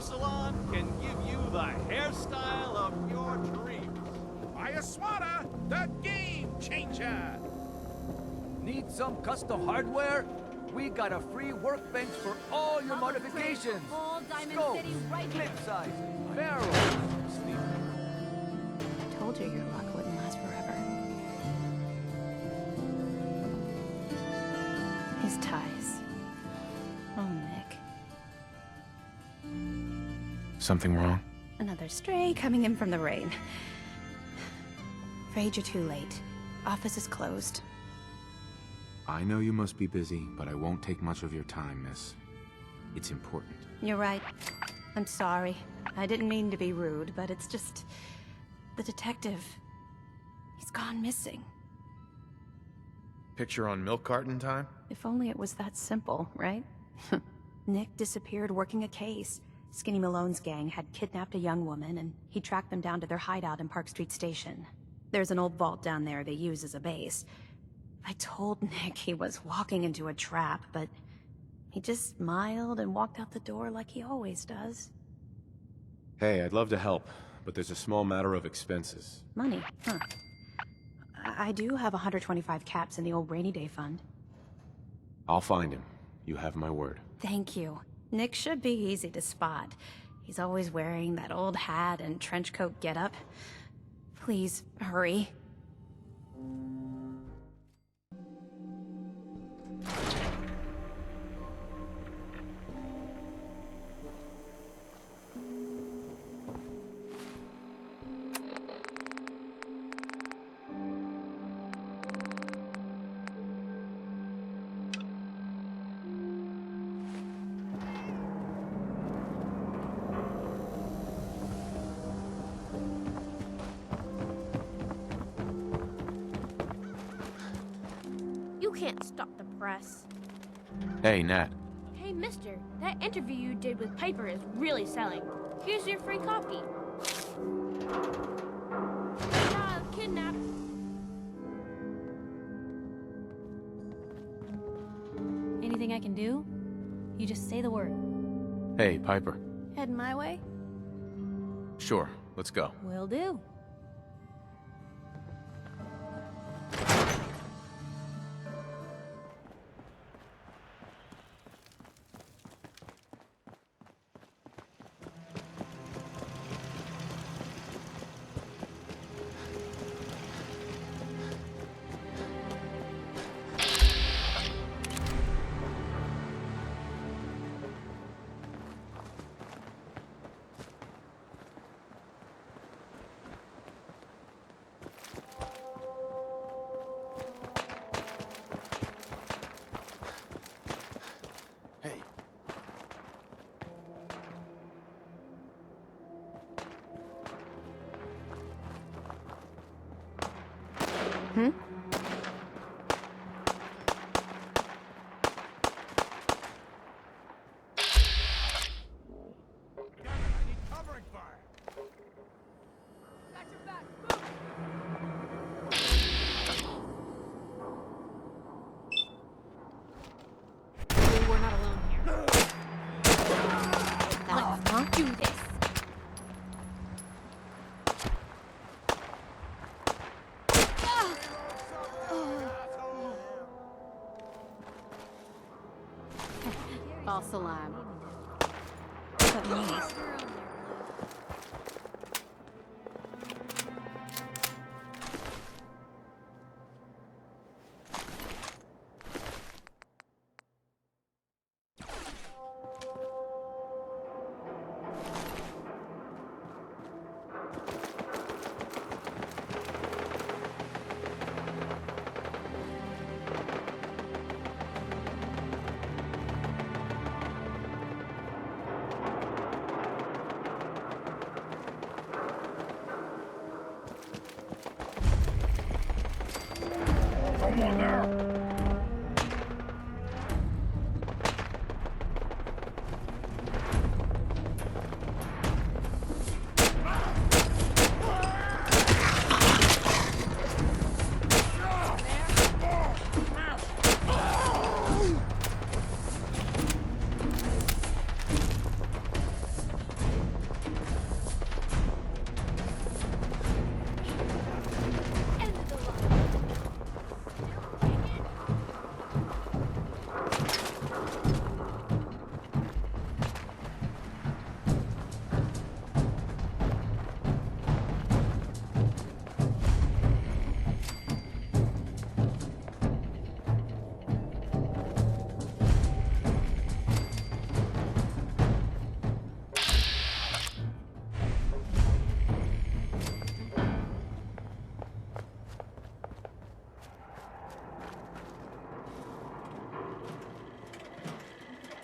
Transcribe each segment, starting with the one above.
salon can give you the hairstyle of your dreams. Bioswada, the game changer! Need some custom hardware? We got a free workbench for all your modifications. All Diamond Scopes, City right here. clip sizes, barrels. I told you your luck wouldn't last forever. His ties. Oh, Nick. Something wrong? Another stray coming in from the rain. Afraid you're too late. Office is closed. I know you must be busy, but I won't take much of your time, miss. It's important. You're right. I'm sorry. I didn't mean to be rude, but it's just... the detective... he's gone missing. Picture on milk carton time? If only it was that simple, right? Nick disappeared working a case. Skinny Malone's gang had kidnapped a young woman, and he tracked them down to their hideout in Park Street Station. There's an old vault down there they use as a base. I told Nick he was walking into a trap, but he just smiled and walked out the door like he always does. Hey, I'd love to help, but there's a small matter of expenses. Money, huh? I do have 125 caps in the old rainy day fund. I'll find him. You have my word. Thank you. Nick should be easy to spot. He's always wearing that old hat and trench coat getup. Please, hurry. You can't stop the press. Hey, Nat. Hey, mister, that interview you did with Piper is really selling. Here's your free copy. Child kidnapped. Anything I can do? You just say the word. Hey, Piper. Heading my way? Sure, let's go. Will do. Hey. Hmm? I need covering fire! We're not alone here. Let's do this. False alarm. That means... Come on there!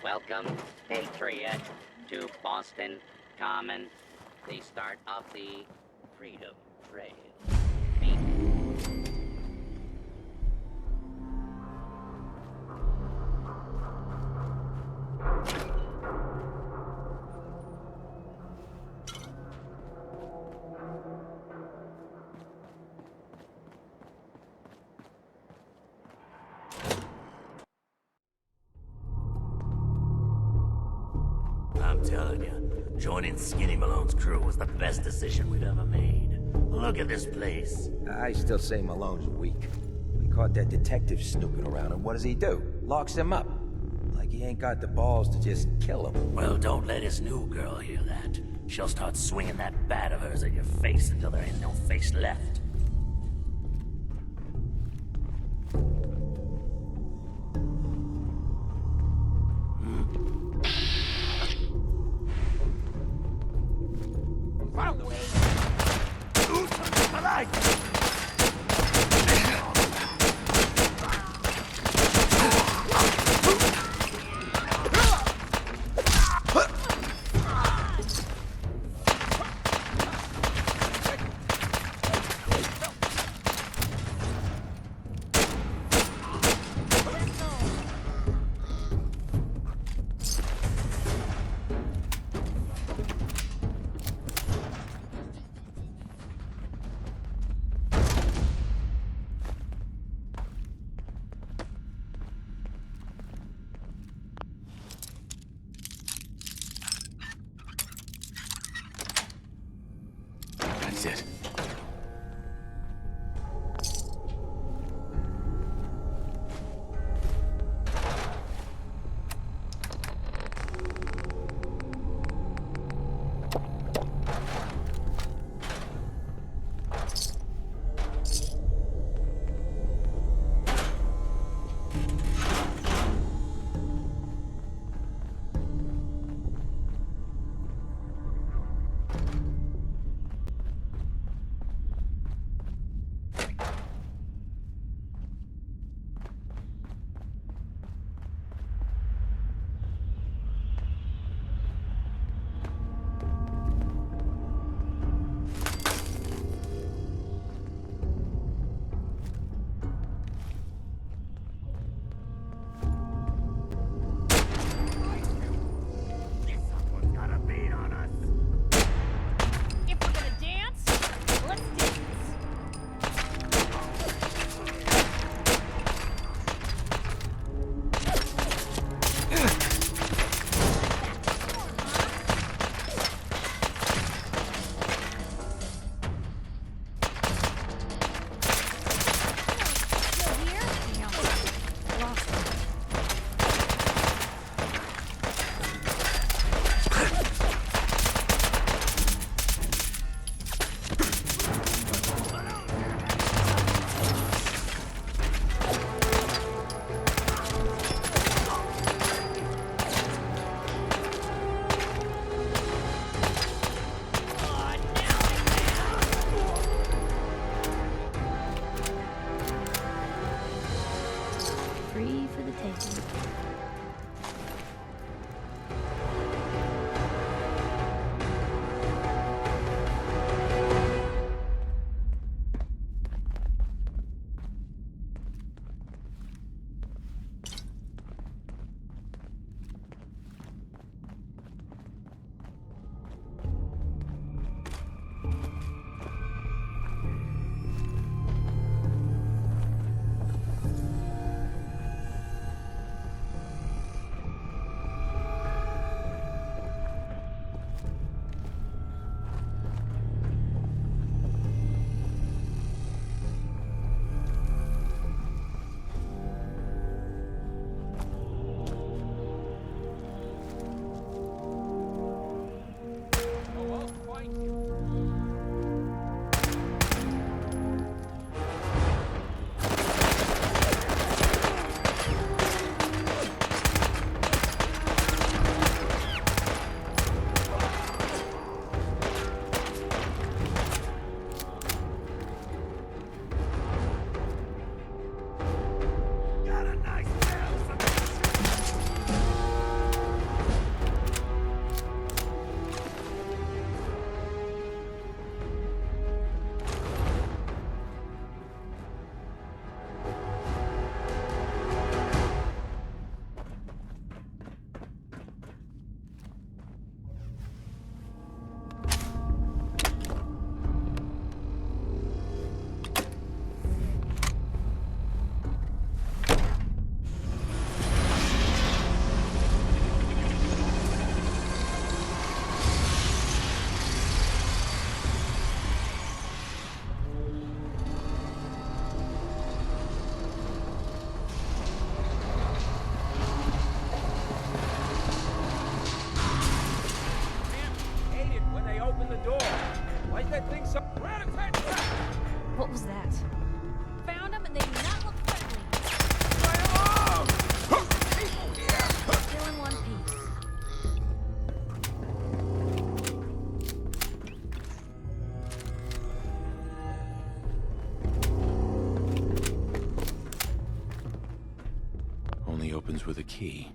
Welcome, Patriot, to Boston Common, the start of the Freedom Trail. I'm telling you, joining Skinny Malone's crew was the best decision we've ever made. Look at this place. I still say Malone's weak. We caught that detective snooping around, and what does he do? Locks him up. Like he ain't got the balls to just kill him. Well, don't let his new girl hear that. She'll start swinging that bat of hers at your face until there ain't no face left. Found them! That's it. Free for the taking. opens with a key.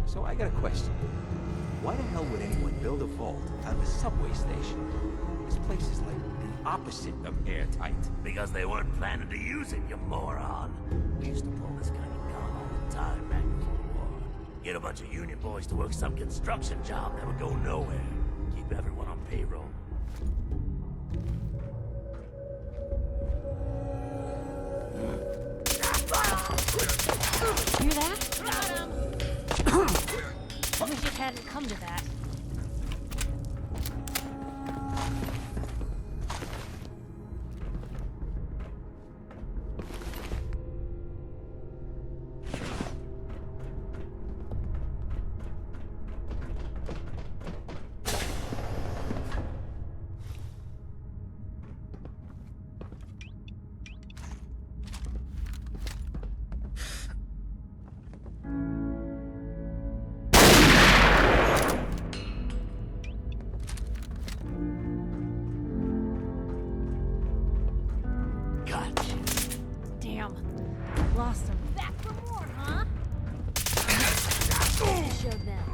So I got a question. Why the hell would anyone build a vault out of a subway station? This place is like the opposite of airtight. Because they weren't planning to use it, you moron. We used to pull this kind of gun all the time back before the war. Get a bunch of union boys to work some construction job that would go nowhere. Keep everyone on payroll. Hear that? Got him! I wish it hadn't come to that. Damn. Lost him. Back for more, huh? Show them.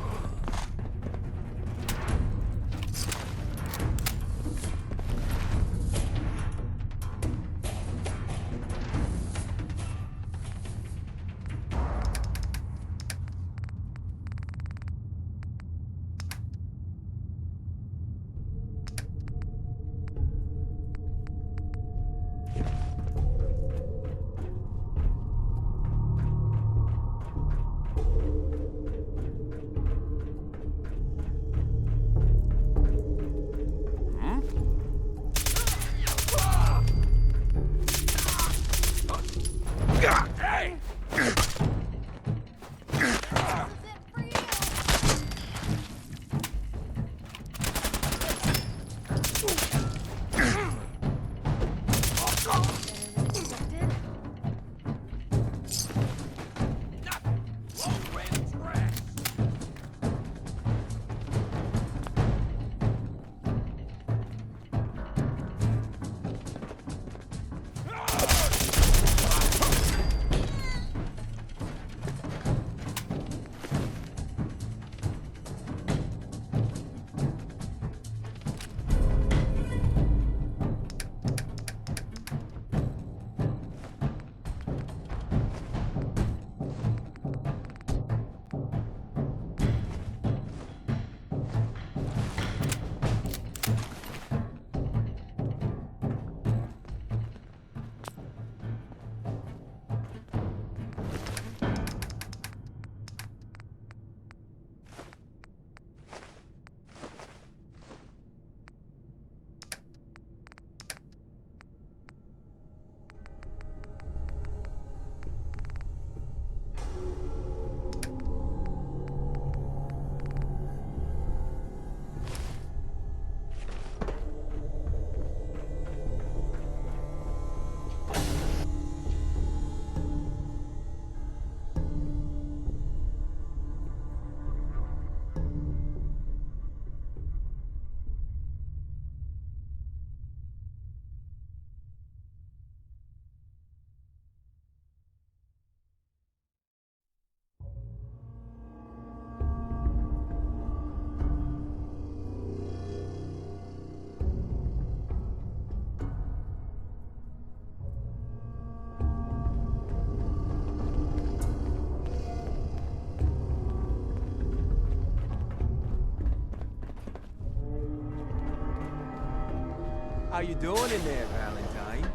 How you doing in there, Valentine?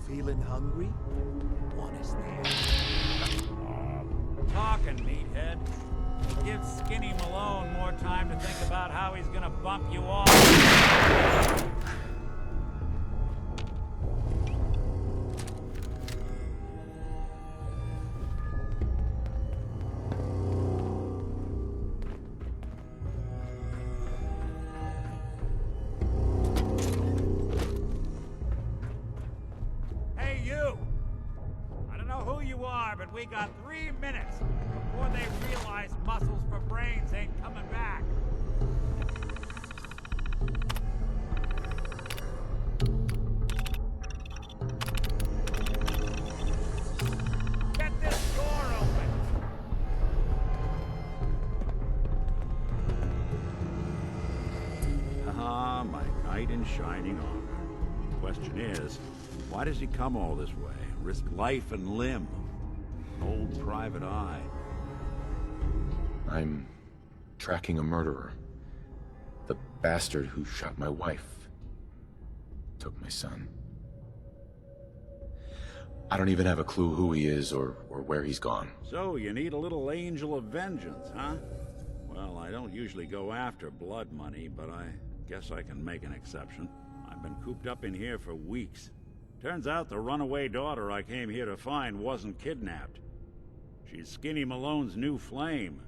Feeling hungry? Want a snack? Talking, meathead. Give Skinny Malone more time to think about how he's gonna bump you off. but we got 3 minutes before they realize muscles for brains ain't coming back. Get this door open! Ah, my knight in shining armor. Question is, why does he come all this way? Risk life and limb? Old private eye. I'm tracking a murderer. The bastard who shot my wife. Took my son. I don't even have a clue who he is or where he's gone. So, you need a little angel of vengeance, huh? Well, I don't usually go after blood money, but I guess I can make an exception. I've been cooped up in here for weeks. Turns out the runaway daughter I came here to find wasn't kidnapped. She's Skinny Malone's new flame.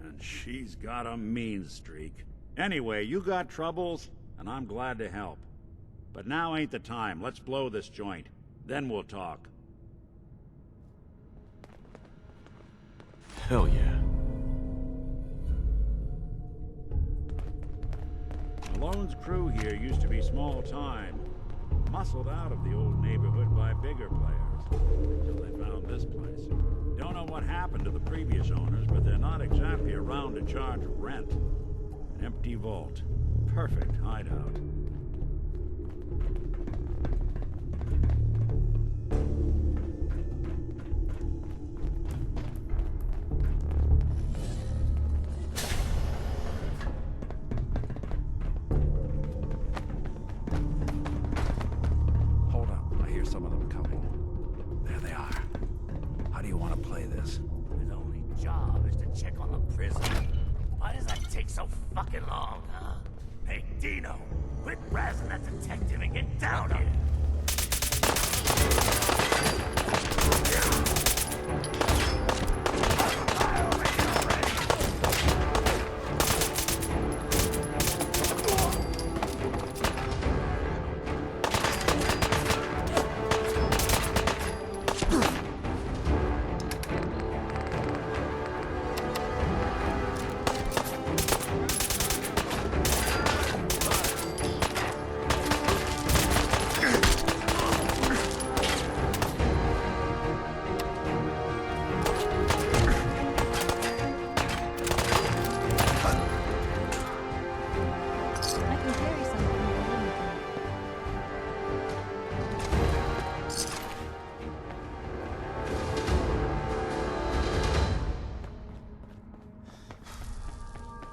And she's got a mean streak. Anyway, you got troubles, and I'm glad to help. But now ain't the time. Let's blow this joint. Then we'll talk. Hell yeah. Malone's crew here used to be small time. Muscled out of the old neighborhood by bigger players. Until they found this place. Don't know what happened to the previous owners, but they're not exactly around to charge rent. An empty vault. Perfect hideout. Hold up, I hear some of them coming. There they are. How do you want to play this? His only job is to check on the prison. Why does that take so fucking long, huh? Hey, Dino, quit razzing that detective and get down here. I can carry something alone.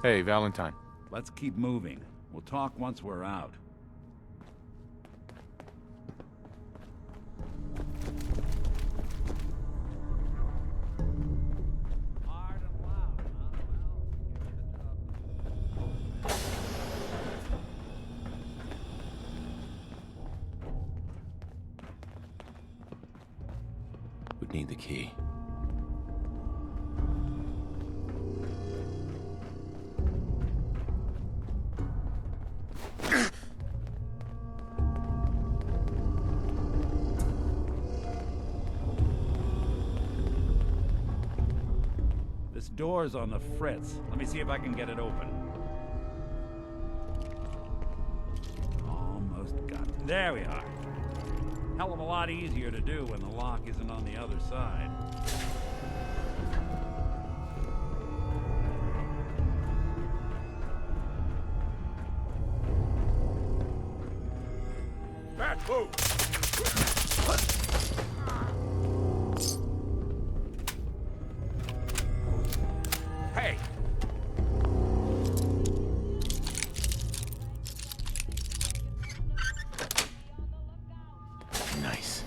Hey, Valentine. Let's keep moving. We'll talk once we're out. Hard and loud, huh? Well, give it a job. Would need the key. This door's on the fritz. Let me see if I can get it open. Almost got it. There we are. Hell of a lot easier to do when the lock isn't on the other side. Bad move! Hey! Nice.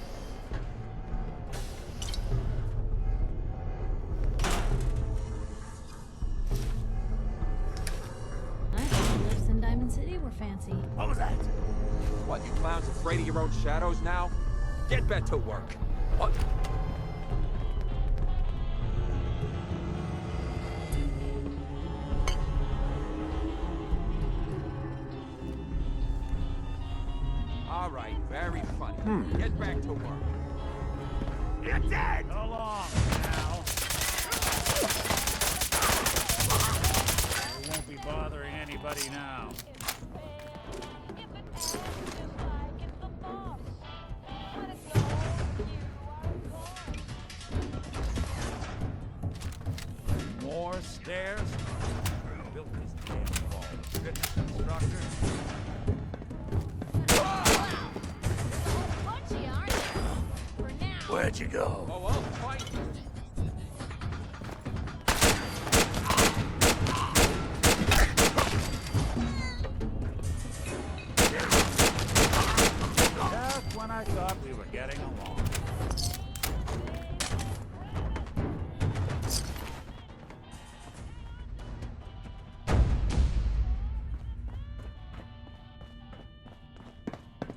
I thought the lifts in Diamond City were fancy. What was that? What, you clowns afraid of your own shadows now? Get back to work. What? All right, very funny. Get back to work. You're dead! So long, pal. We won't be bothering anybody now. More stairs? Who built this damn wall? The fitness instructor? Where'd you go? Oh, well, fight. Just when I thought we were getting along.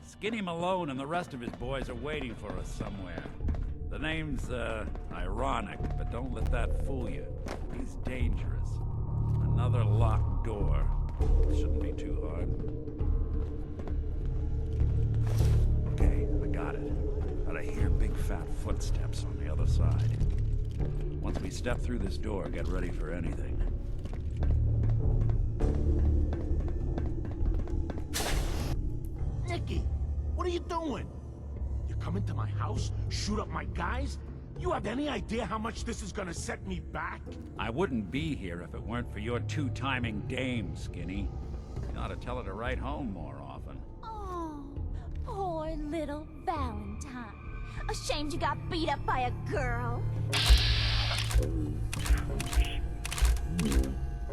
Skinny Malone and the rest of his boys are waiting for us somewhere. The name's, ironic, but don't let that fool you. He's dangerous. Another locked door. Shouldn't be too hard. Okay, I got it. But I hear big fat footsteps on the other side. Once we step through this door, get ready for anything. Nicky, what are you doing? You come into my house, shoot up my guys? You have any idea how much this is gonna set me back? I wouldn't be here if it weren't for your two-timing dame, Skinny. You ought to tell her to write home more often. Oh, poor little Valentine. Ashamed you got beat up by a girl.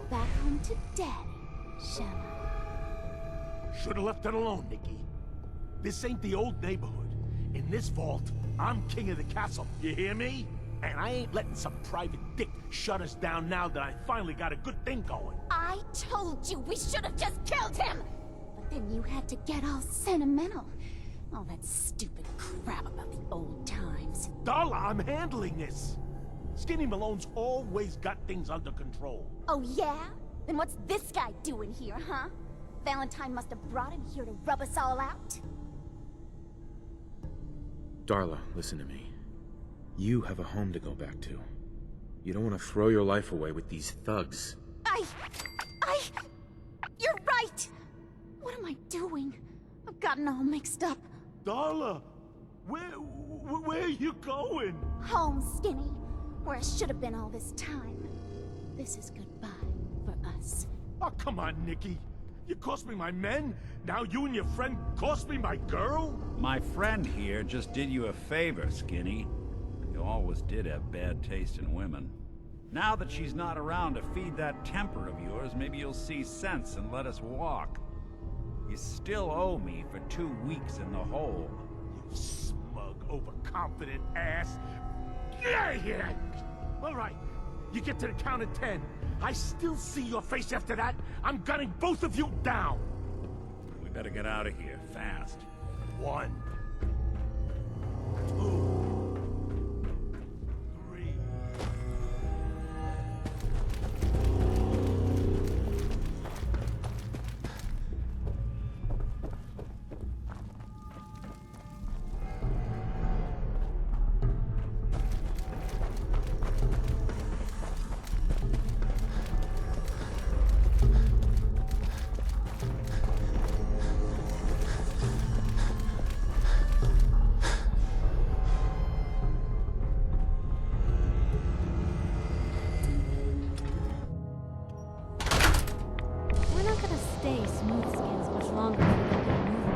Back home to Daddy, shall I? Should've left it alone, Nicky. This ain't the old neighborhood. In this vault, I'm king of the castle, you hear me? And I ain't letting some private dick shut us down now that I finally got a good thing going. I told you we should have just killed him! But then you had to get all sentimental. All that stupid crap about the old times. Darla, I'm handling this. Skinny Malone's always got things under control. Oh yeah? Then what's this guy doing here, huh? Valentine must have brought him here to rub us all out? Darla, listen to me. You have a home to go back to. You don't want to throw your life away with these thugs. You're right! What am I doing? I've gotten all mixed up. Darla, where are you going? Home, Skinny. Where I should have been all this time. This is goodbye for us. Oh, come on, Nicky. You cost me my men, now you and your friend cost me my girl? My friend here just did you a favor, Skinny. You always did have bad taste in women. Now that she's not around to feed that temper of yours, maybe you'll see sense and let us walk. You still owe me for 2 weeks in the hole. You smug, overconfident ass. Get out of here! All right, you get to the count of 10. I still see your face after that. I'm gunning both of you down. We better get out of here, fast. 1, 2, 3. We're not gonna stay smooth skins much longer if we don't get moving.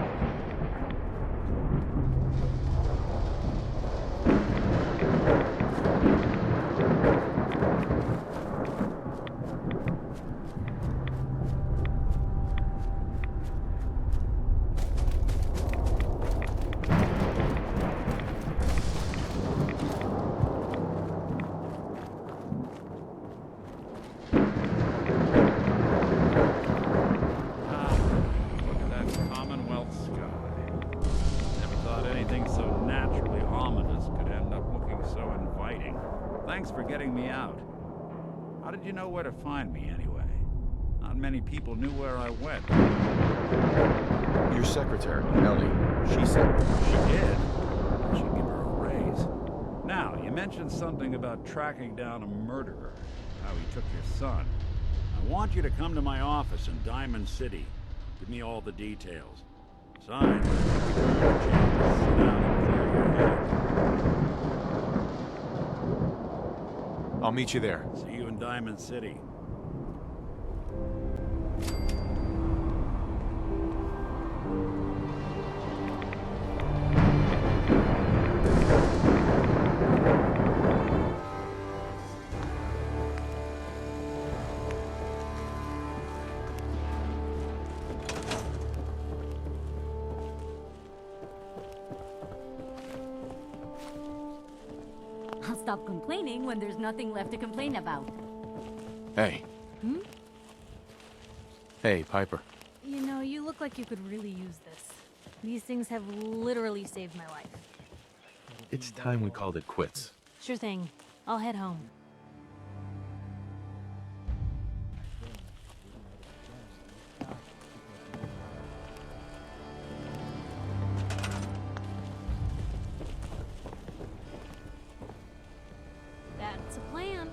Look at that Commonwealth sky. Never thought anything so naturally ominous could end up looking so inviting. Thanks for getting me out. How did you know where to find me, anyway? Not many people knew where I went. Your secretary, Ellie, she said... She did. I should give her a raise. mentioned something about tracking down a murderer, how he took your son. I want you to come to my office in Diamond City. Give me all the details. Besides, sit down and clear your head. I'll meet you there. See you in Diamond City. I'll stop complaining when there's nothing left to complain about. Hey. Hmm? Hey, Piper. You know, you look like you could really use this. These things have literally saved my life. It's time we called it quits. Sure thing. I'll head home. That's a plan.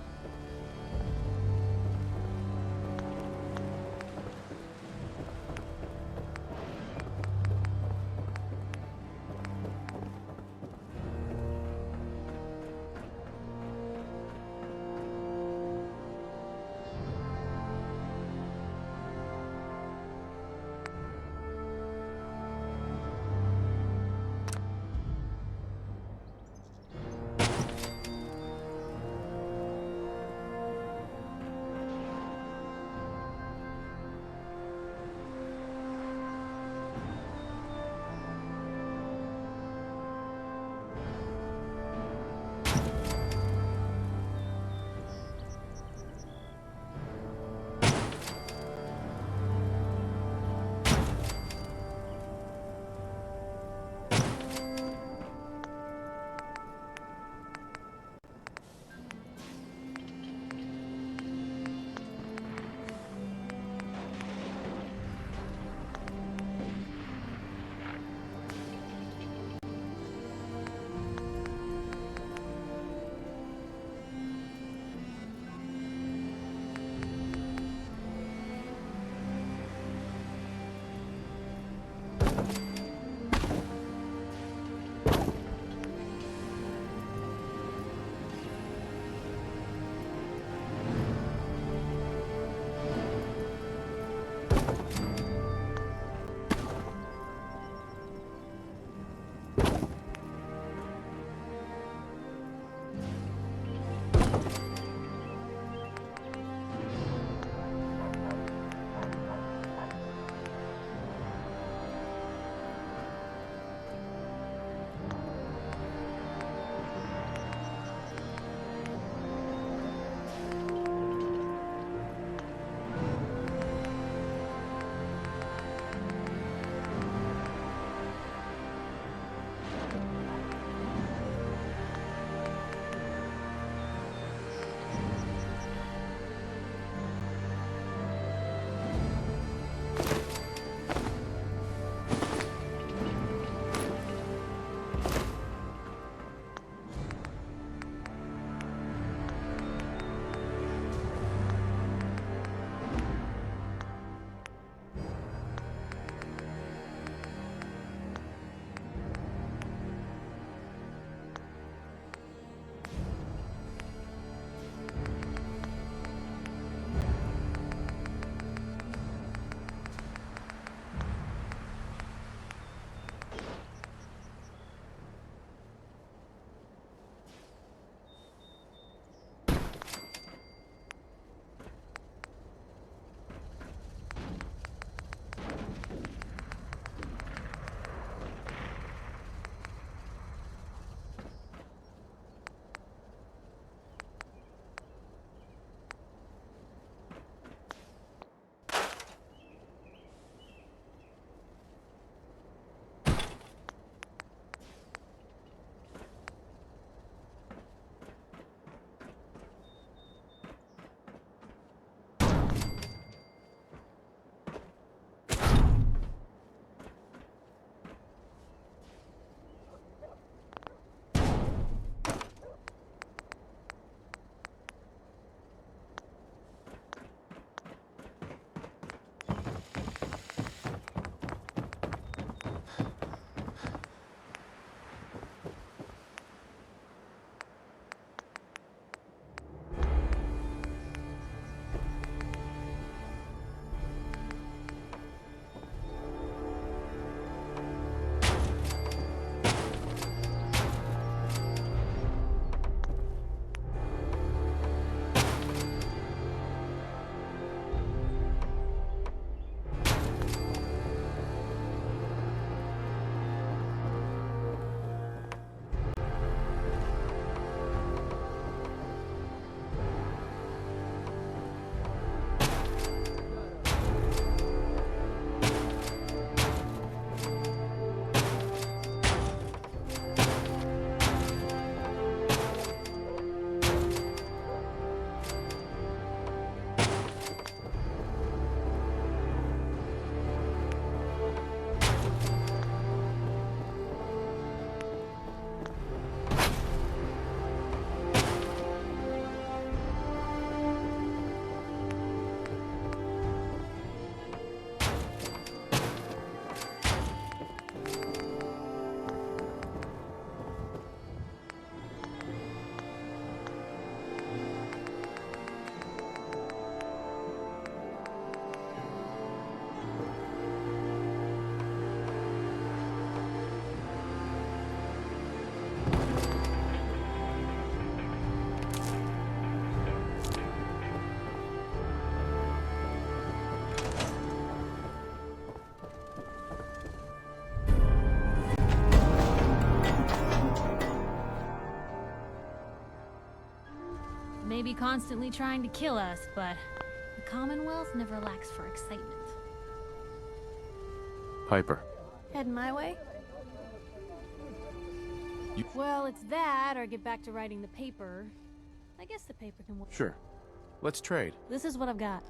be constantly trying to kill us, but the Commonwealth never lacks for excitement. Piper. Heading my way? Well, it's that, or get back to writing the paper. I guess the paper can work. Sure. Let's trade. This is what I've got.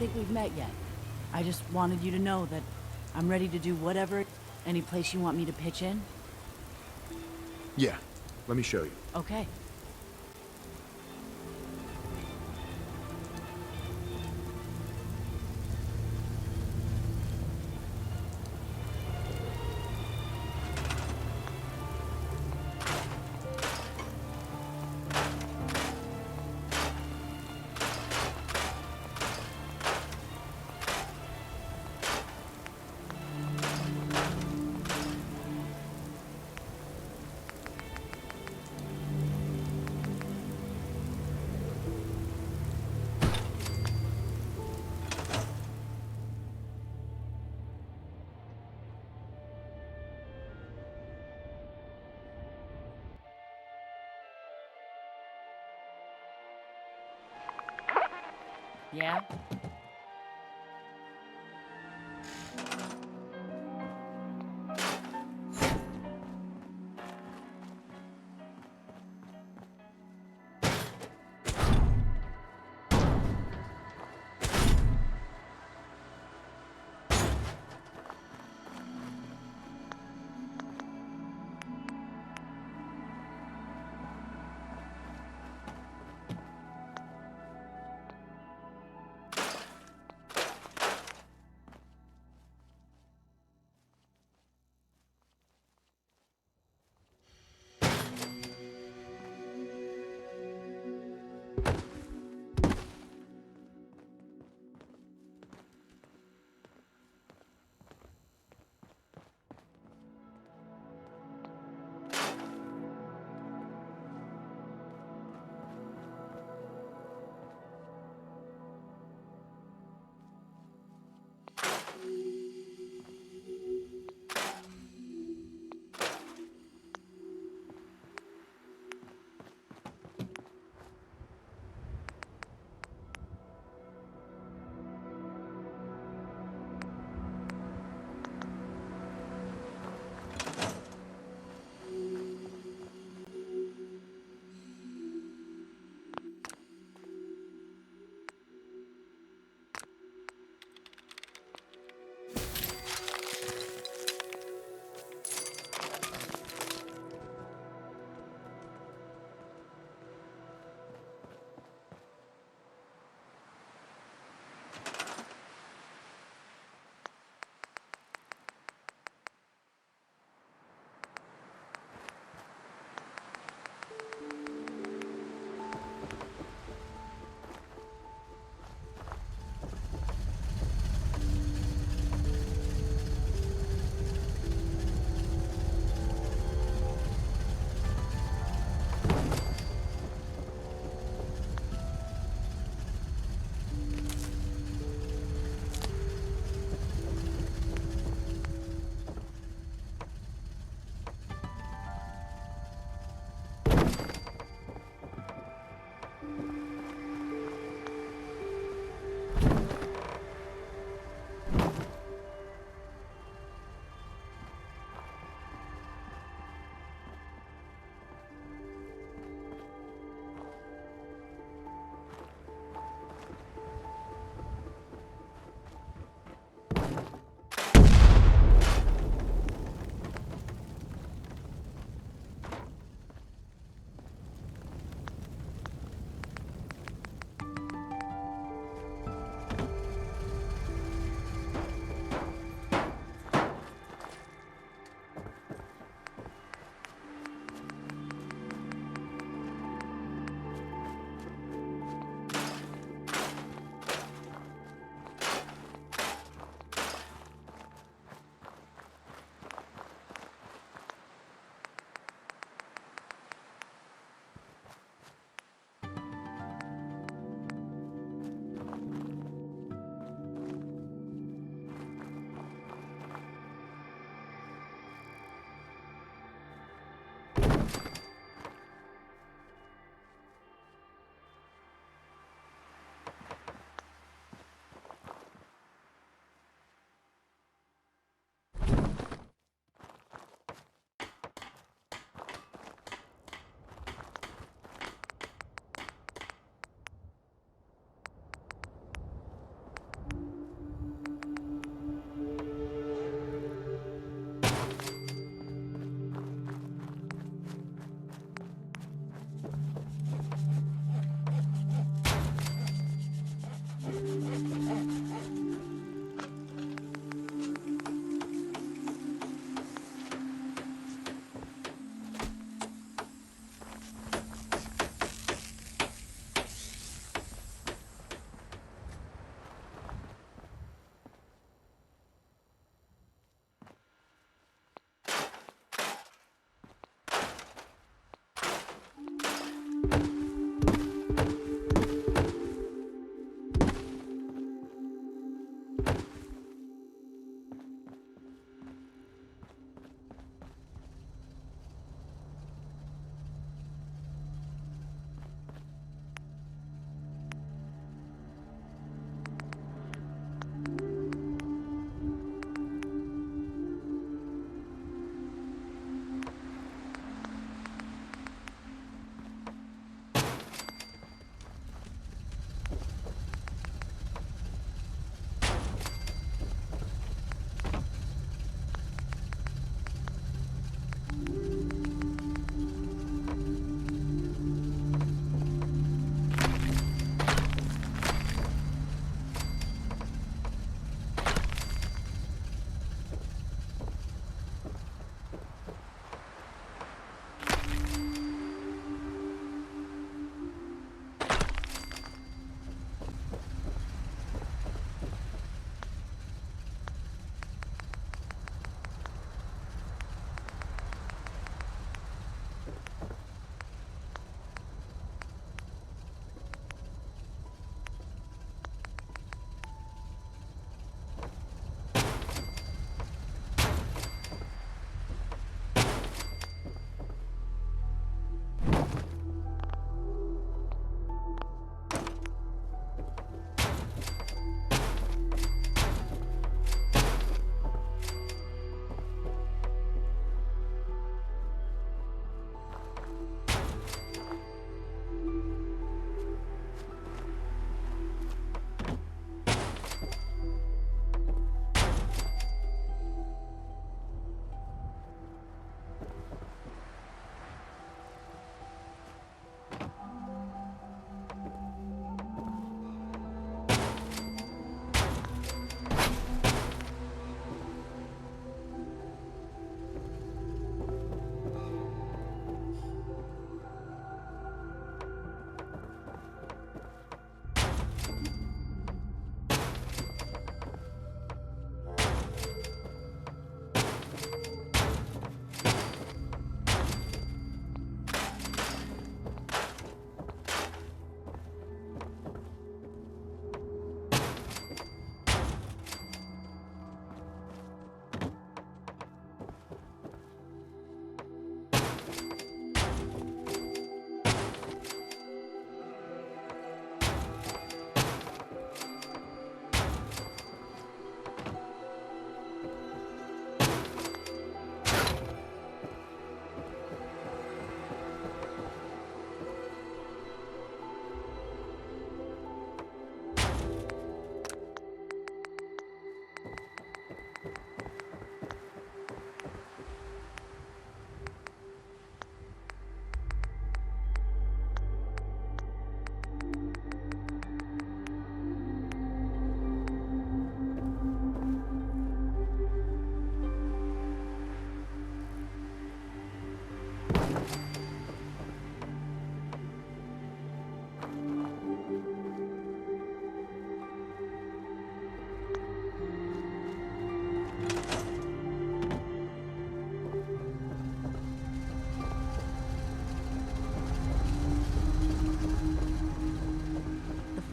think we've met yet. I just wanted you to know that I'm ready to do whatever, any place you want me to pitch in. Yeah, let me show you. Okay. Yeah?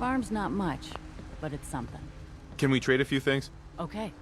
farm's not much, but it's something. Can we trade a few things? Okay.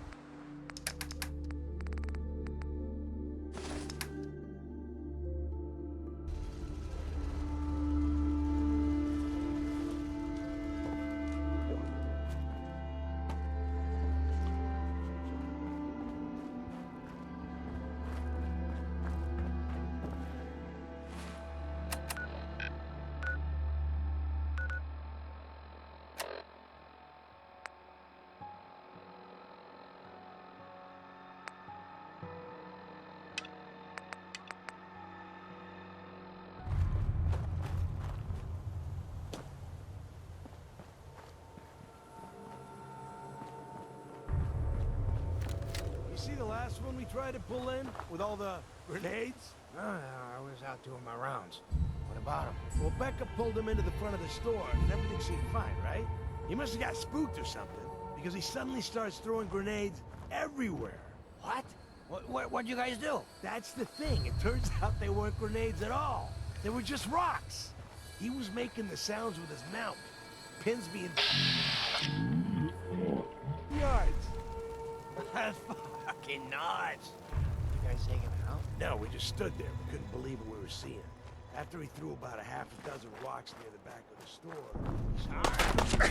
See the last one we tried to pull in with all the grenades? I was out doing my rounds. What about him? Well, Becca pulled him into the front of the store, and everything seemed fine, right? He must have got spooked or something, because he suddenly starts throwing grenades everywhere. What? What'd you guys do? That's the thing. It turns out they weren't grenades at all. They were just rocks. He was making the sounds with his mouth. Pins being... yards. That's fucking nuts. You guys take him out? No, we just stood there. We couldn't believe what we were seeing. After he threw about a half a dozen rocks near the back of the store. Sorry.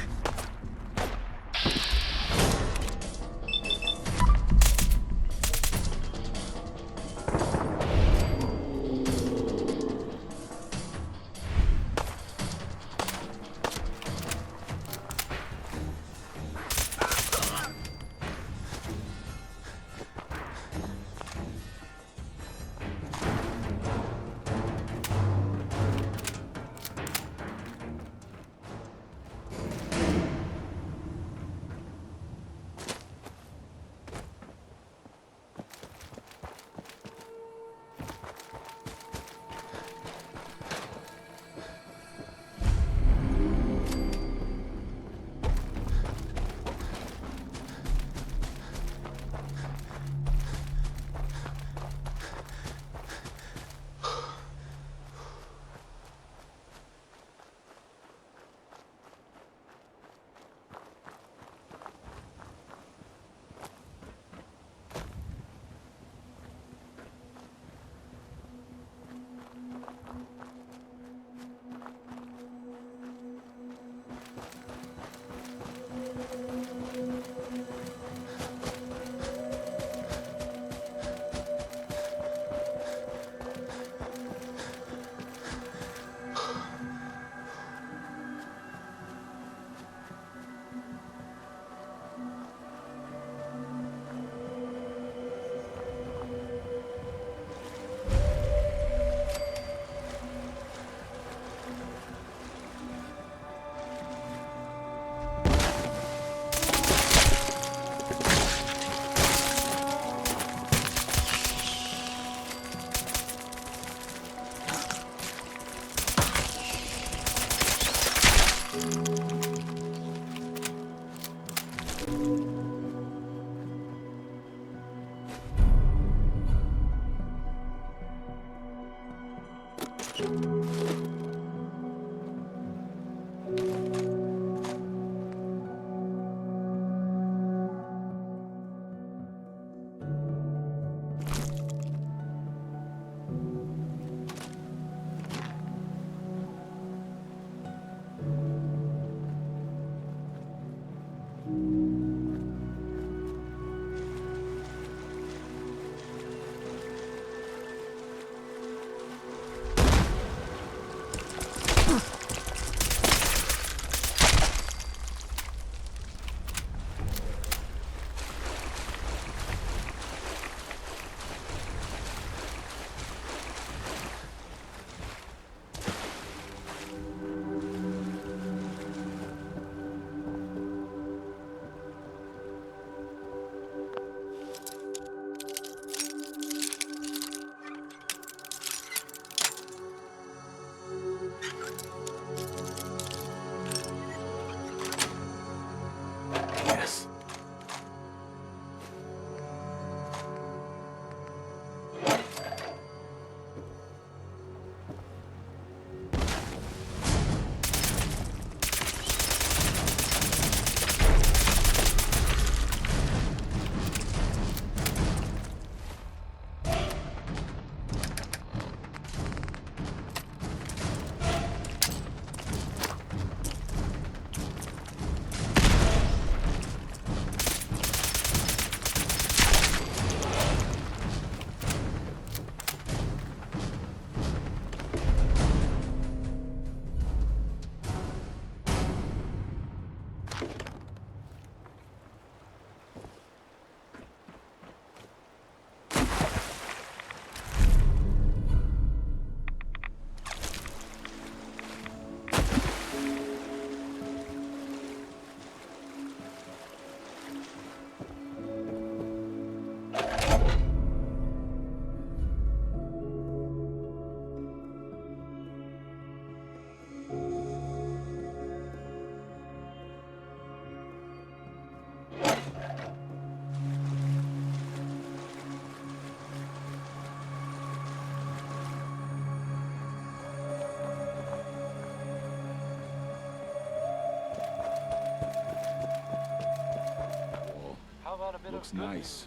looks nice.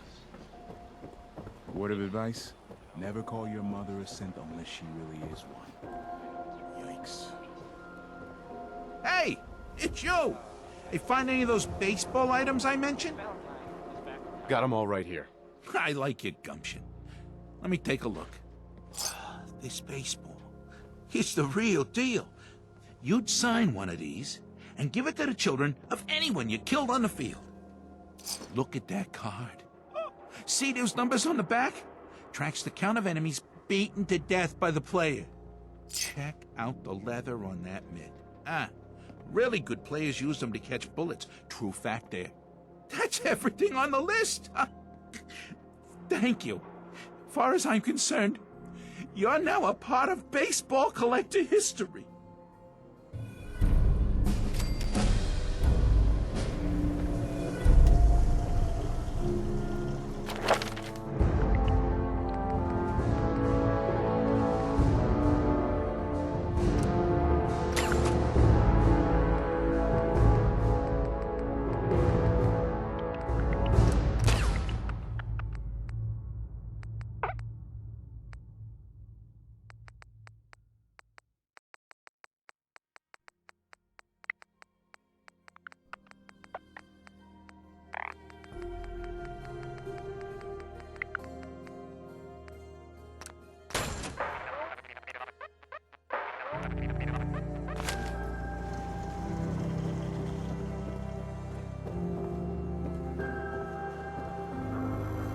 Word of advice? Never call your mother a simp unless she really is one. Yikes. Hey! It's you! Hey, find any of those baseball items I mentioned? Got them all right here. I like your gumption. Let me take a look. This baseball, it's the real deal. You'd sign one of these and give it to the children of anyone you killed on the field. Look at that card. See those numbers on the back? Tracks the count of enemies beaten to death by the player. Check out the leather on that mitt. Really good players use them to catch bullets. True fact there. That's everything on the list. Thank you. Far as I'm concerned, you're now a part of baseball collector history.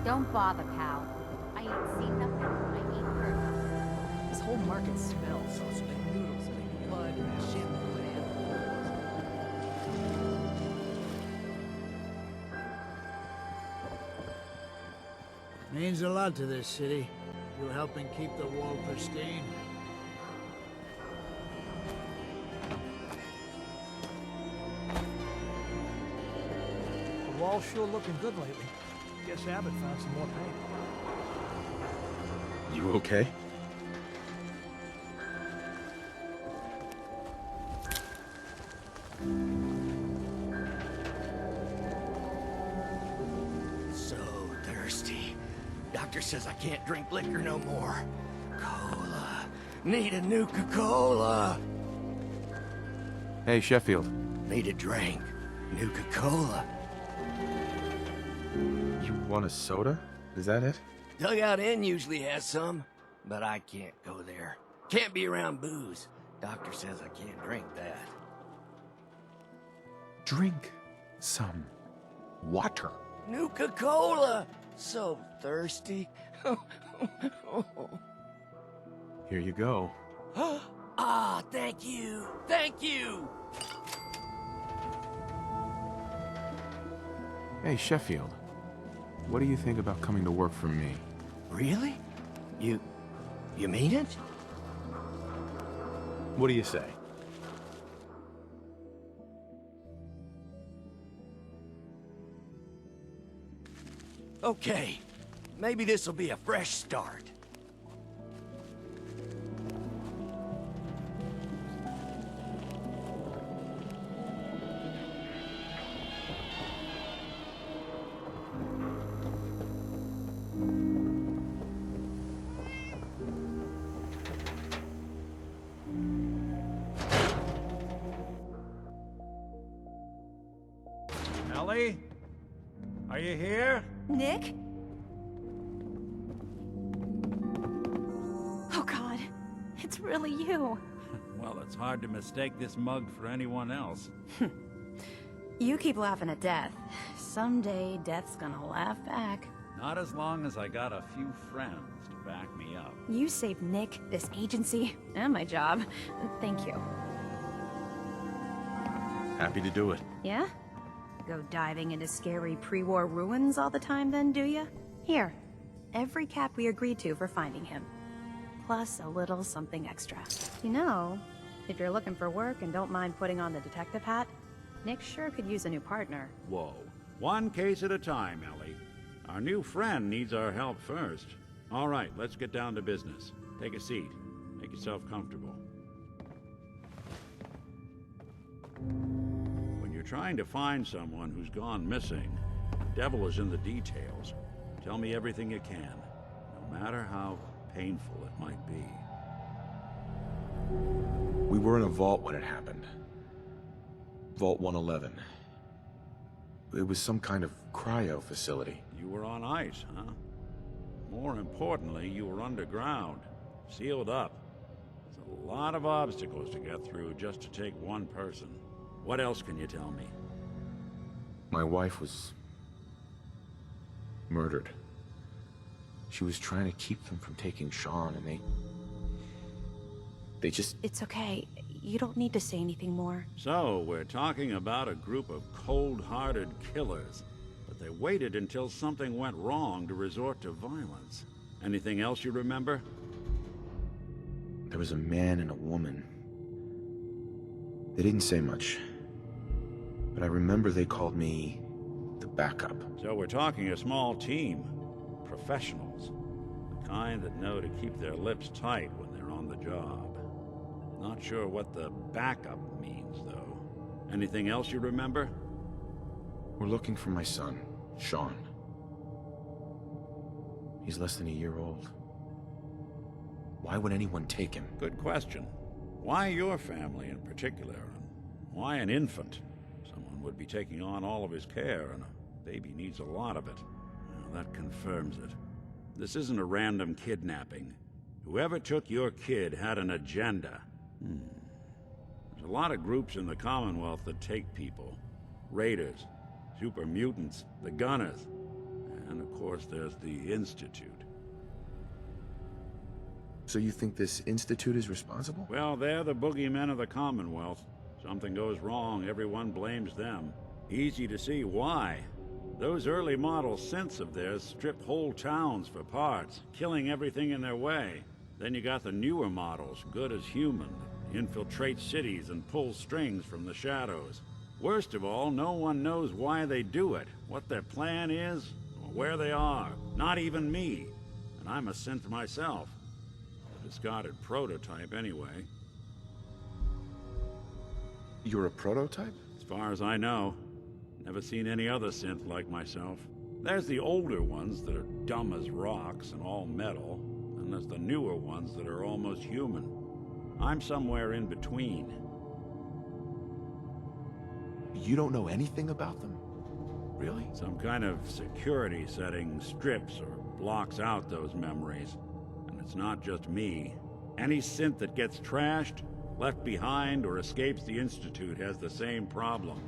Don't bother, pal. I ain't seen nothing. I ain't heard nothing. This whole market smells. It's like noodles, like blood, and shampoo, and Means a lot to this city. You helping keep the wall pristine. the wall's sure looking good lately. Guess Abbott found some more paint. You okay? So thirsty. Doctor says I can't drink liquor no more. Cola. Need a Nuka-Cola. Hey, Sheffield. Need a drink. Nuka-Cola. You want a soda? Is that it? Dugout Inn usually has some, but I can't go there. Can't be around booze. Doctor says I can't drink that. Drink some water. Nuka-Cola! So thirsty. Here you go. Ah, thank you. Thank you. Hey, Sheffield. What do you think about coming to work for me? Really? You mean it? What do you say? Okay. Maybe this'll be a fresh start. Ellie? Are you here? Nick? Oh God, it's really you. Well, it's hard to mistake this mug for anyone else. You keep laughing at death. Someday, death's gonna laugh back. Not as long as I got a few friends to back me up. You saved Nick, this agency, and my job. Thank you. Happy to do it. Yeah? Go diving into scary pre-war ruins all the time then, do ya? Here, every cap we agreed to for finding him. Plus a little something extra. You know, if you're looking for work and don't mind putting on the detective hat, Nick sure could use a new partner. Whoa. One case at a time, Ellie. Our new friend needs our help first. All right, let's get down to business. Take a seat. Make yourself comfortable. When you're trying to find someone who's gone missing, Devil is in the details. Tell me everything you can, no matter how painful it might be. We were in a vault when it happened. Vault 111. It was some kind of cryo facility. You were on ice, huh? More importantly, you were underground, sealed up. There's a lot of obstacles to get through just to take one person. What else can you tell me? My wife was murdered. She was trying to keep them from taking Shaun, and they just... It's okay. You don't need to say anything more. So, we're talking about a group of cold-hearted killers, but they waited until something went wrong to resort to violence. Anything else you remember? There was a man and a woman. They didn't say much, but I remember they called me the backup. So we're talking a small team. Professionals. The kind that know to keep their lips tight when they're on the job. Not sure what the backup means, though. Anything else you remember? We're looking for my son, Shaun. He's less than a year old. Why would anyone take him? Good question. Why your family in particular? And why an infant? Someone would be taking on all of his care, and a baby needs a lot of it. Well, that confirms it. This isn't a random kidnapping. Whoever took your kid had an agenda. There's a lot of groups in the Commonwealth that take people. Raiders, super mutants, the Gunners, and of course there's the Institute. So you think this Institute is responsible? Well, they're the boogeymen of the Commonwealth. Something goes wrong, everyone blames them. Easy to see why. Those early model synths of theirs strip whole towns for parts, killing everything in their way. Then you got the newer models, good as human, that infiltrate cities and pull strings from the shadows. Worst of all, no one knows why they do it, what their plan is, or where they are. Not even me. And I'm a synth myself. A discarded prototype, anyway. You're a prototype? As far as I know. Never seen any other synth like myself. There's the older ones that are dumb as rocks and all metal, and there's the newer ones that are almost human. I'm somewhere in between. You don't know anything about them? Really? Some kind of security setting strips or blocks out those memories. And it's not just me. Any synth that gets trashed, left behind, or escapes the Institute has the same problem.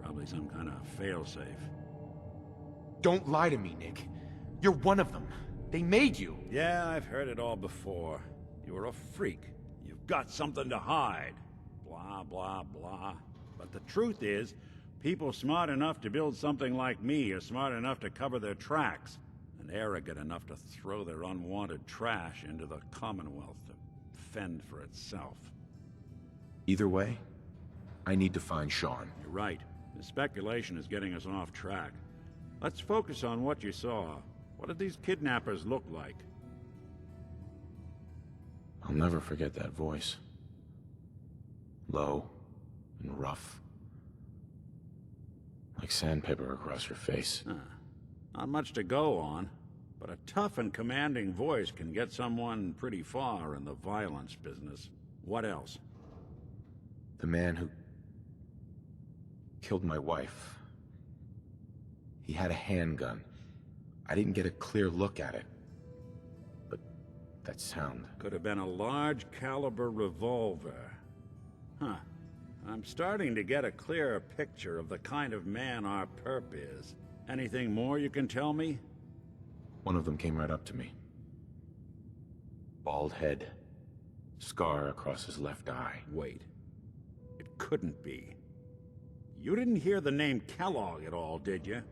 Probably some kind of failsafe. Don't lie to me, Nick. You're one of them. They made you. Yeah, I've heard it all before. You're a freak. You've got something to hide. Blah, blah, blah. But the truth is, people smart enough to build something like me are smart enough to cover their tracks, and arrogant enough to throw their unwanted trash into the Commonwealth to fend for itself. Either way, I need to find Shaun. You're right. The speculation is getting us off track. Let's focus on what you saw. What did these kidnappers look like? I'll never forget that voice. Low and rough. Like sandpaper across your face. Not much to go on, but a tough and commanding voice can get someone pretty far in the violence business. What else? The man who killed my wife. He had a handgun. I didn't get a clear look at it. But that sound... Could have been a large caliber revolver. Huh. I'm starting to get a clearer picture of the kind of man our perp is. Anything more you can tell me? One of them came right up to me. Bald head. Scar across his left eye. Wait. It couldn't be. You didn't hear the name Kellog at all, did you?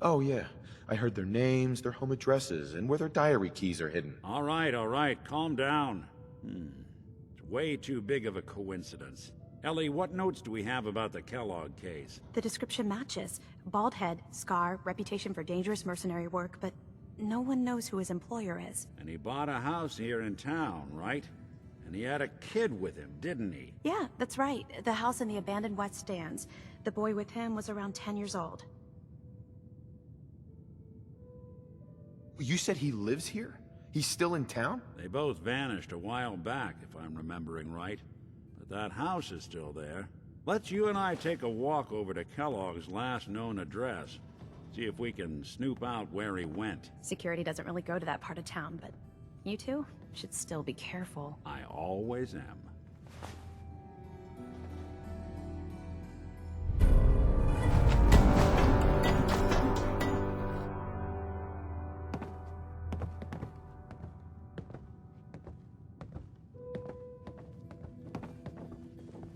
Oh, yeah. I heard their names, their home addresses, and where their diary keys are hidden. All right. Calm down. It's way too big of a coincidence. Ellie, what notes do we have about the Kellog case? The description matches. Bald head, scar, reputation for dangerous mercenary work, but no one knows who his employer is. And he bought a house here in town, right? And he had a kid with him, didn't he? Yeah, that's right. The house in the abandoned West Stands. The boy with him was around 10 years old. You said he lives here? He's still in town? They both vanished a while back, if I'm remembering right. But that house is still there. Let's you and I take a walk over to Kellogg's last known address. See if we can snoop out where he went. Security doesn't really go to that part of town, but you two should still be careful. I always am.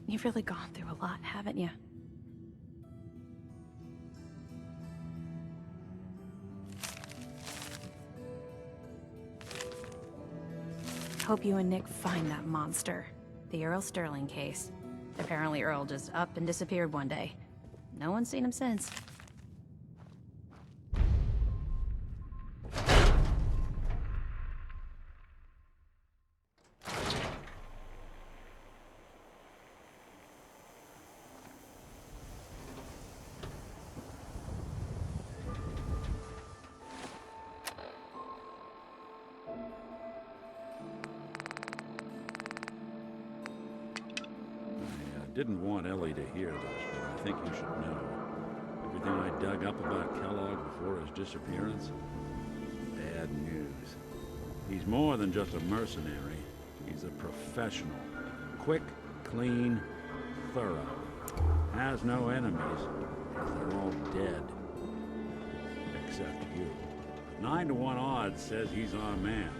You've really gone through a lot, haven't you? Hope you and Nick find that monster. The Earl Sterling case. Apparently Earl just up and disappeared one day. No one's seen him since. Didn't want Ellie to hear this, but I think you should know. Everything I dug up about Kellogg before his disappearance? Bad news. He's more than just a mercenary. He's a professional. Quick, clean, thorough. Has no enemies, because they're all dead. Except you. 9 to 1 odds says he's our man.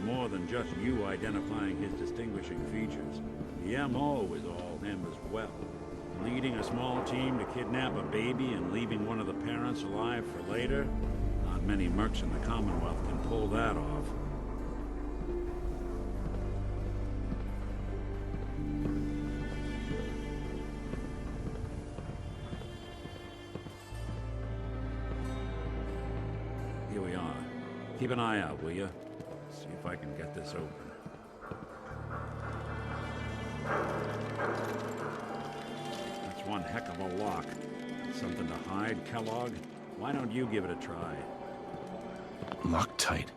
More than just you identifying his distinguishing features. The M.O. is all him as well. Leading a small team to kidnap a baby and leaving one of the parents alive for later? Not many mercs in the Commonwealth can pull that off. Here we are. Keep an eye out, will you? See if I can get this open. That's one heck of a lock. Something to hide, Kellogg? Why don't you give it a try? Locked tight.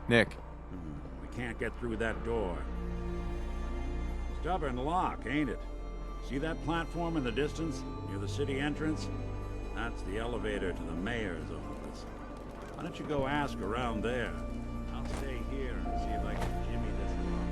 Nick. We can't get through that door. Stubborn lock, ain't it? See that platform in the distance, near the city entrance? That's the elevator to the mayor's office. Why don't you go ask around there? I'll stay here and see if I can jimmy this lock.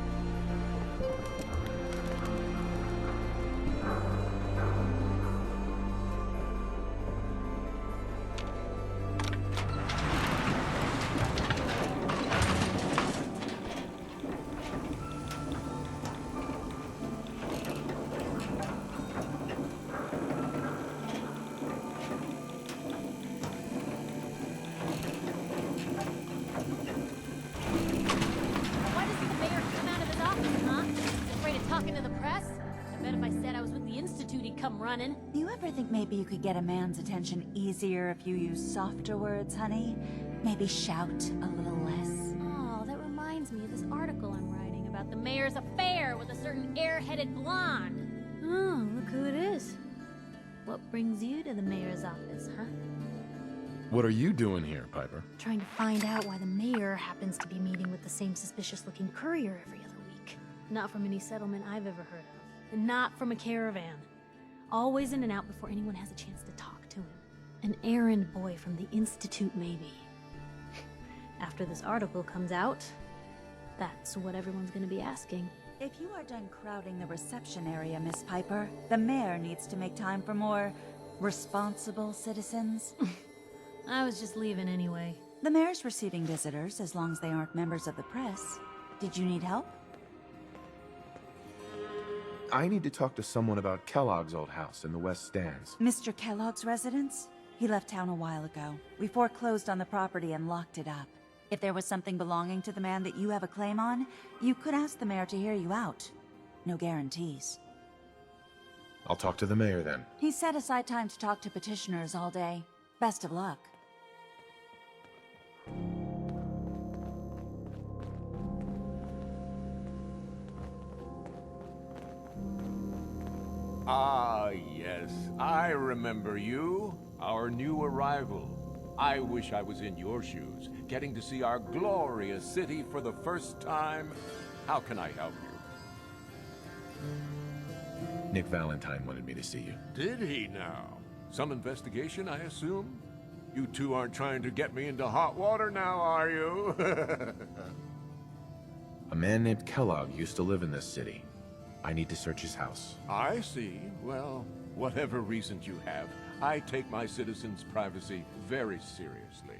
Running. Do you ever think maybe you could get a man's attention easier if you use softer words, honey? Maybe shout a little less. Oh, that reminds me of this article I'm writing about the mayor's affair with a certain air-headed blonde. Oh, look who it is. What brings you to the mayor's office, huh? What are you doing here, Piper? Trying to find out why the mayor happens to be meeting with the same suspicious-looking courier every other week. Not from any settlement I've ever heard of. And not from a caravan. Always in and out before anyone has a chance to talk to him. An errand boy from the Institute, maybe. After this article comes out, that's what everyone's gonna be asking. If you are done crowding the reception area, Miss Piper, the mayor needs to make time for more responsible citizens. I was just leaving anyway. The mayor's receiving visitors as long as they aren't members of the press. Did you need help? I need to talk to someone about Kellogg's old house in the West Stands. Mr. Kellogg's residence? He left town a while ago. We foreclosed on the property and locked it up. If there was something belonging to the man that you have a claim on, you could ask the mayor to hear you out. No guarantees. I'll talk to the mayor then. He set aside time to talk to petitioners all day. Best of luck. Ah, yes. I remember you. Our new arrival. I wish I was in your shoes, getting to see our glorious city for the first time. How can I help you? Nick Valentine wanted me to see you. Did he now? Some investigation, I assume? You two aren't trying to get me into hot water now, are you? A man named Kellog used to live in this city. I need to search his house. I see. Well, whatever reasons you have, I take my citizens' privacy very seriously.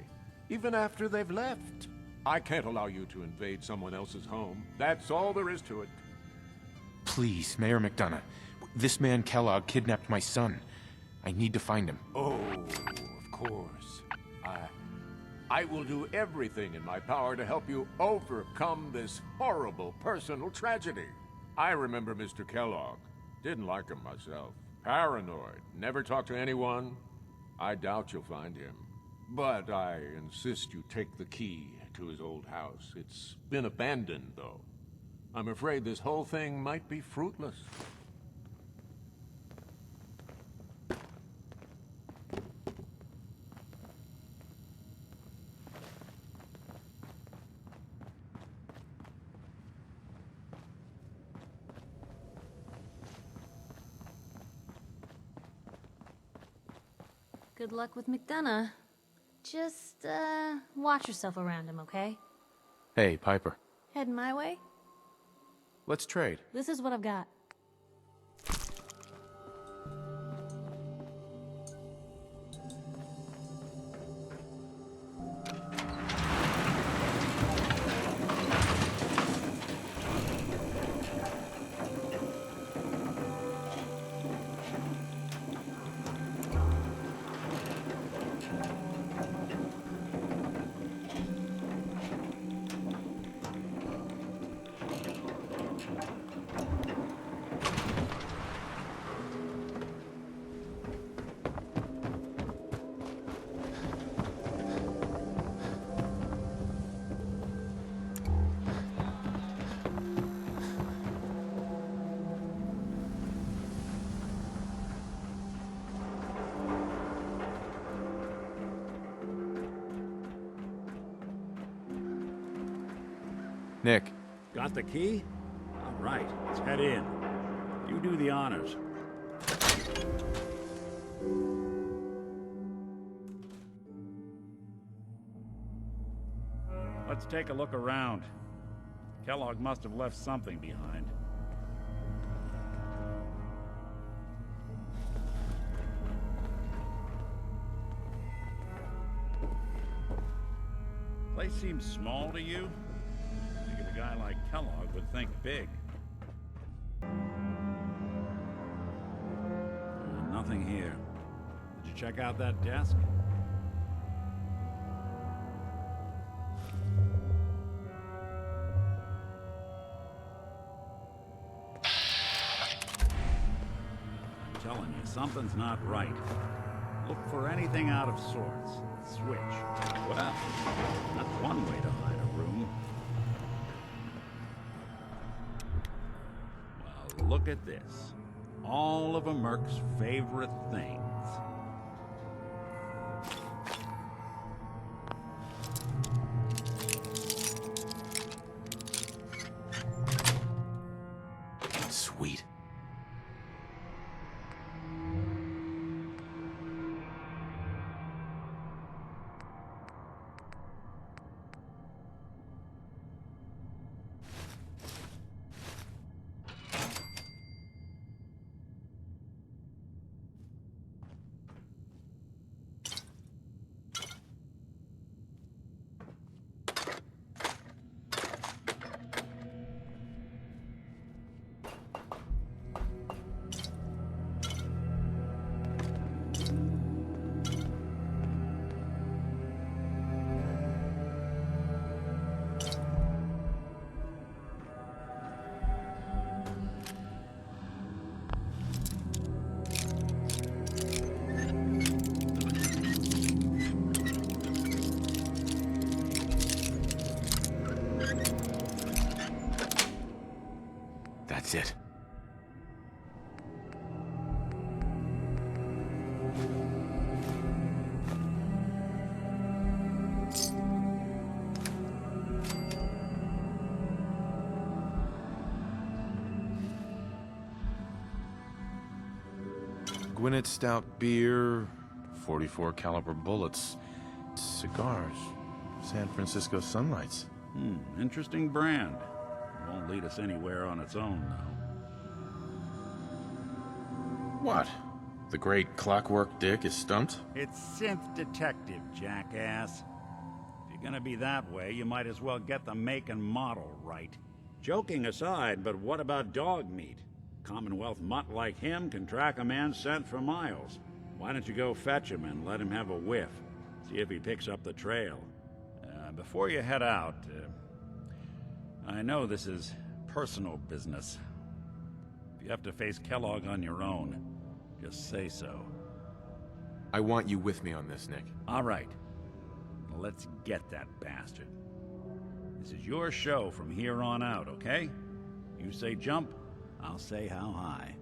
Even after they've left. I can't allow you to invade someone else's home. That's all there is to it. Please, Mayor McDonough. This man Kellog kidnapped my son. I need to find him. Oh, of course. I will do everything in my power to help you overcome this horrible personal tragedy. I remember Mr. Kellogg. Didn't like him myself. Paranoid. Never talked to anyone. I doubt you'll find him. But I insist you take the key to his old house. It's been abandoned, though. I'm afraid this whole thing might be fruitless. Good luck with McDonough. Just, watch yourself around him, okay? Hey, Piper. Heading my way? Let's trade. This is what I've got. Nick. Got the key? All right, let's head in. You do the honors. Let's take a look around. Kellogg must have left something behind. Place seems small to you? A guy like Kellogg would think big. Nothing here. Did you check out that desk? I'm telling you, something's not right. Look for anything out of sorts. Switch. Well, that's one way to hide a room. Look at this. All of a Merc's favorite things. Sweet. That's it. Gwinnett stout beer, 44 caliber bullets, cigars, San Francisco Sunlights. Interesting brand. Won't lead us anywhere on its own, though. What? The great Clockwork Dick is stumped? It's Synth Detective, jackass. If you're gonna be that way, you might as well get the make and model right. Joking aside, but what about dog meat? Commonwealth mutt like him can track a man's scent for miles. Why don't you go fetch him and let him have a whiff? See if he picks up the trail. Before you head out, I know this is personal business. If you have to face Kellogg on your own, just say so. I want you with me on this, Nick. All right. Let's get that bastard. This is your show from here on out, okay? You say jump, I'll say how high.